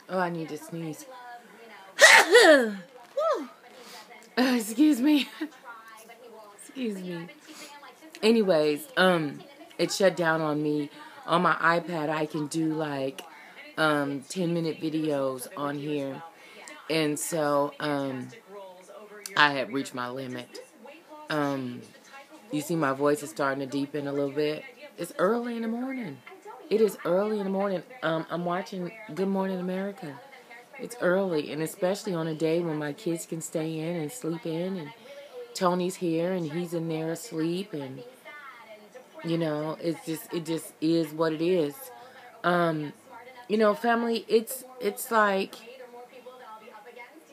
Oh, I need to sneeze. Excuse me. Excuse me. Anyways, it shut down on me. On my iPad, I can do like 10-minute videos on here. And so I had reached my limit. You see my voice is starting to deepen a little bit. It's early in the morning. It is early in the morning. I'm watching Good Morning America. It's early, and especially on a day when my kids can stay in and sleep in, and Tony's here and he's in there asleep, and you know, it just is what it is. You know, family, it's like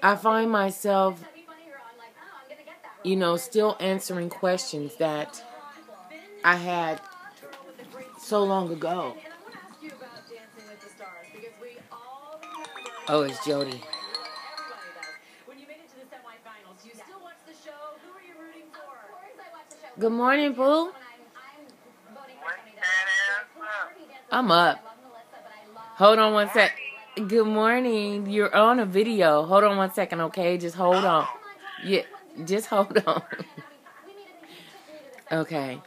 I find myself, you know, still answering questions that I had so long ago. Oh, it's Jody. Good morning, Boo. I'm up. Hold on one sec. Good morning. You're on a video. Hold on one second, okay? Just hold on. Yeah, just hold on. Okay.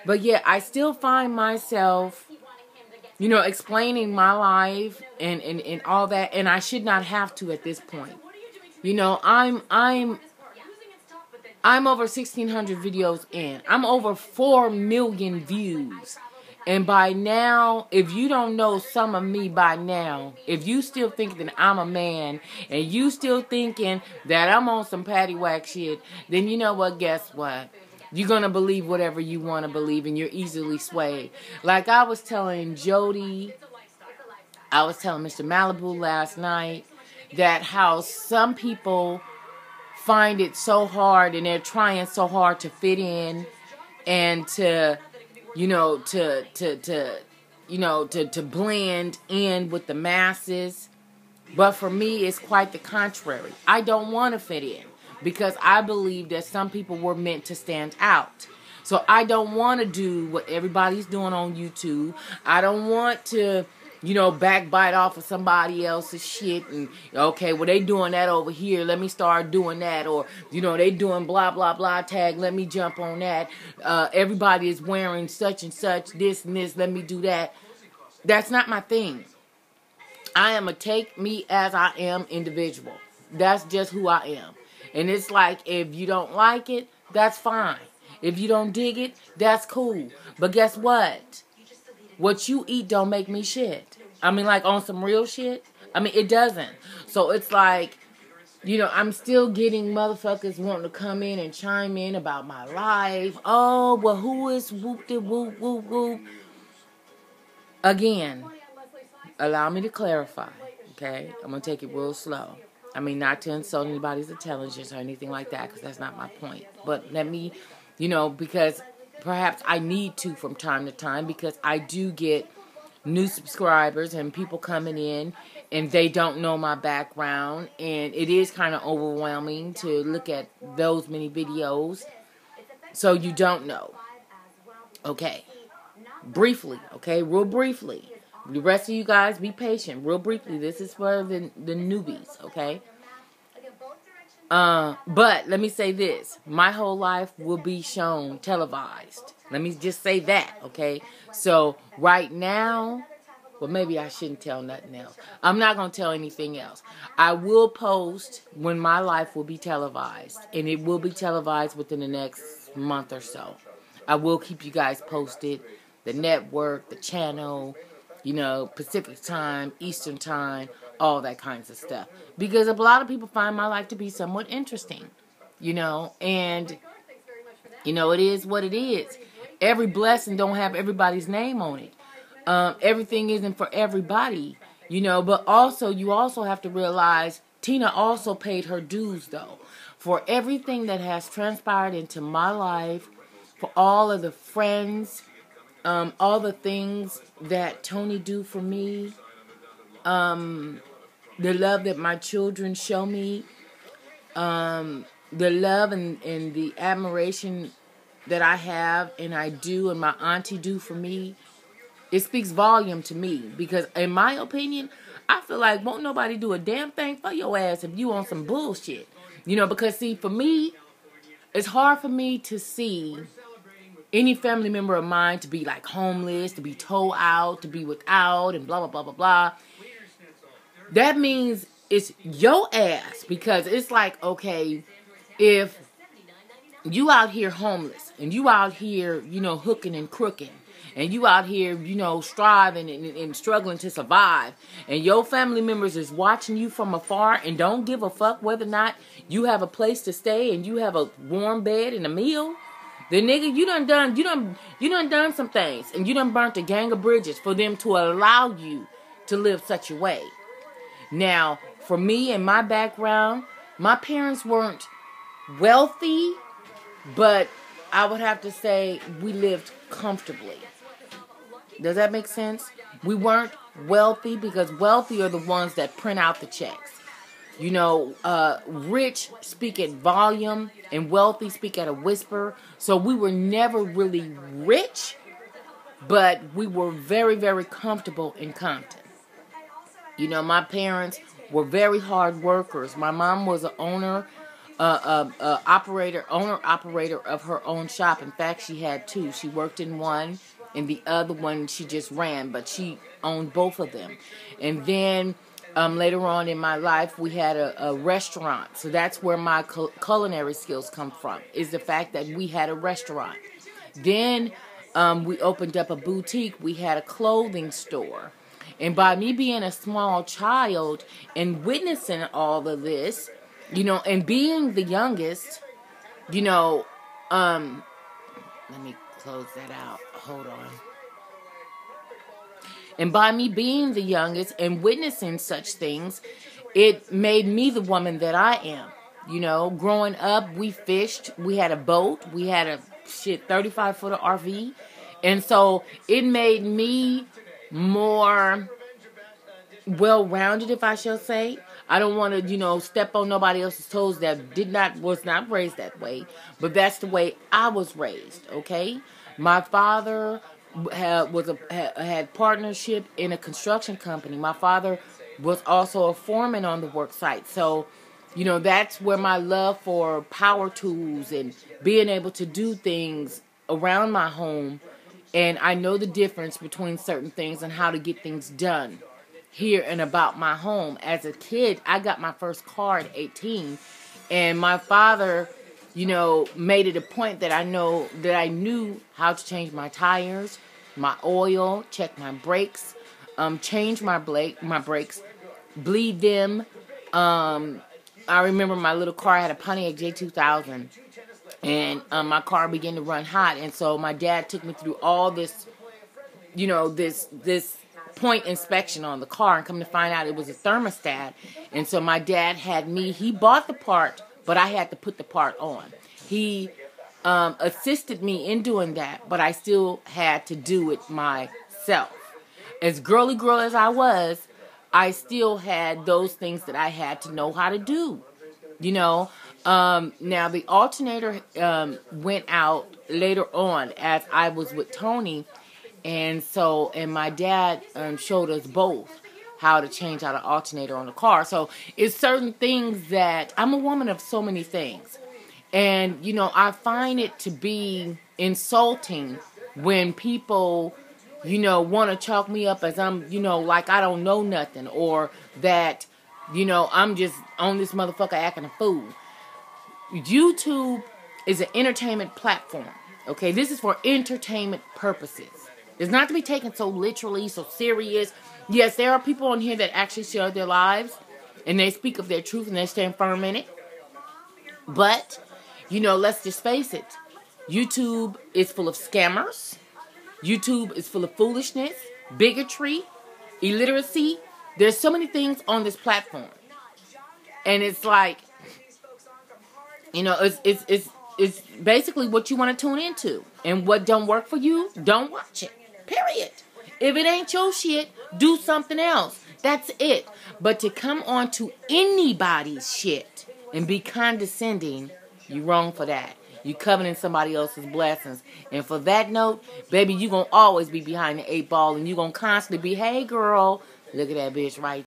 But yeah, I still find myself, you know, explaining my life and all that, and I should not have to at this point. You know, I'm over 1,600 videos in. I'm over 4 million views. And by now, if you don't know some of me by now, if you still think that I'm a man, and you still thinking that I'm on some paddywhack shit, then you know what, guess what? You're going to believe whatever you want to believe, and you're easily swayed. Like I was telling Jody, I was telling Mr. Malibu last night, that how some people find it so hard, and they're trying so hard to fit in, and to, you know, to blend in with the masses. But for me, it's quite the contrary. I don't want to fit in, because I believe that some people were meant to stand out. So I don't want to do what everybody's doing on YouTube. I don't want to, you know, backbite off of somebody else's shit and, okay, well, they doing that over here, let me start doing that. Or, you know, they doing blah, blah, blah tag, let me jump on that. Everybody is wearing such and such, this and this, let me do that. That's not my thing. I am a take me as I am individual. That's just who I am. And it's like, if you don't like it, that's fine. If you don't dig it, that's cool. But guess what? What you eat don't make me shit. I mean, like, on some real shit. I mean, it doesn't. So it's like, you know, I'm still getting motherfuckers wanting to come in and chime in about my life. Oh, well, who is whoop-de-whoop, whoop-whoop? Again, allow me to clarify, okay? I'm going to take it real slow. I mean, not to insult anybody's intelligence or anything like that, because that's not my point. But let me, you know, because perhaps I need to from time to time, because I do get new subscribers and people coming in and they don't know my background, and it is kind of overwhelming to look at those many videos. So you don't know. Okay. Briefly, okay? Real briefly. The rest of you guys, be patient. Real briefly, this is for the newbies, okay? But let me say this. My whole life will be shown televised. Let me just say that, okay? So, right now, well, maybe I shouldn't tell nothing else. I'm not going to tell anything else. I will post when my life will be televised. And it will be televised within the next month or so. I will keep you guys posted. The network, the channel, you know, Pacific time, Eastern time, all that kinds of stuff. Because a lot of people find my life to be somewhat interesting, you know, and, you know, it is what it is. Every blessing don't have everybody's name on it. Everything isn't for everybody, you know, but also, you also have to realize Tina also paid her dues, though, for everything that has transpired into my life, for all of the friends, all the things that Tony do for me, the love that my children show me, the love and the admiration that I have and I do and my auntie do for me, it speaks volume to me. Because in my opinion, I feel like won't nobody do a damn thing for your ass if you on some bullshit. You know, because see, for me, it's hard for me to see any family member of mine to be like homeless, to be told out, to be without, and blah, blah, blah, blah, blah. That means it's your ass, because it's like, okay, if you out here homeless and you out here, you know, hooking and crooking, and you out here, you know, striving and struggling to survive, and your family members is watching you from afar and don't give a fuck whether or not you have a place to stay and you have a warm bed and a meal, then nigga, you done done some things, and you done burnt a gang of bridges for them to allow you to live such a way. Now, for me and my background, my parents weren't wealthy, but I would have to say we lived comfortably. Does that make sense? We weren't wealthy, because wealthy are the ones that print out the checks. You know, rich speak at volume and wealthy speak at a whisper. So we were never really rich, but we were very, very comfortable in Compton. You know, my parents were very hard workers. My mom was an owner-operator of her own shop. In fact, she had two. She worked in one, and the other one she just ran, but she owned both of them. And then later on in my life, we had a restaurant. So that's where my culinary skills come from, is the fact that we had a restaurant. Then we opened up a boutique. We had a clothing store. And by me being a small child and witnessing all of this, you know, and being the youngest, you know, let me close that out. Hold on. And by me being the youngest and witnessing such things, it made me the woman that I am. You know, growing up, we fished. We had a boat. We had a 35-footer RV. And so it made me more well-rounded, if I shall say. I don't want to, you know, step on nobody else's toes that was not raised that way. But that's the way I was raised, okay? My father had partnership in a construction company. My father was also a foreman on the work site. So, you know, that's where my love for power tools and being able to do things around my home, and I know the difference between certain things and how to get things done here and about my home. As a kid, I got my first car at 18, and my father, you know, made it a point that I knew how to change my tires, my oil, check my brakes, change my brakes, bleed them. I remember my little car, I had a Pontiac J2000, and my car began to run hot, and so my dad took me through all this, you know, this point inspection on the car, and come to find out it was a thermostat. And so my dad he bought the part, but I had to put the part on. He assisted me in doing that, but I still had to do it myself. As girly girl as I was, I still had those things that I had to know how to do. You know, now the alternator went out later on as I was with Tony, and my dad showed us both how to change out an alternator on the car. So it's certain things that I'm a woman of so many things. And, you know, I find it to be insulting when people, you know, want to chalk me up as I'm, you know, like I don't know nothing, or that, you know, I'm just on this motherfucker acting a fool. YouTube is an entertainment platform, okay? This is for entertainment purposes. It's not to be taken so literally, so serious. Yes, there are people on here that actually share their lives, and they speak of their truth, and they stand firm in it. But, you know, let's just face it. YouTube is full of scammers. YouTube is full of foolishness, bigotry, illiteracy. There's so many things on this platform. And it's like, you know, it's basically what you want to tune into. And what don't work for you, don't watch it. Period. If it ain't your shit, do something else. That's it. But to come on to anybody's shit and be condescending, you wrong for that. You coveting somebody else's blessings. And for that note, baby, you going to always be behind the 8 ball, and you going to constantly be, hey, girl, look at that bitch right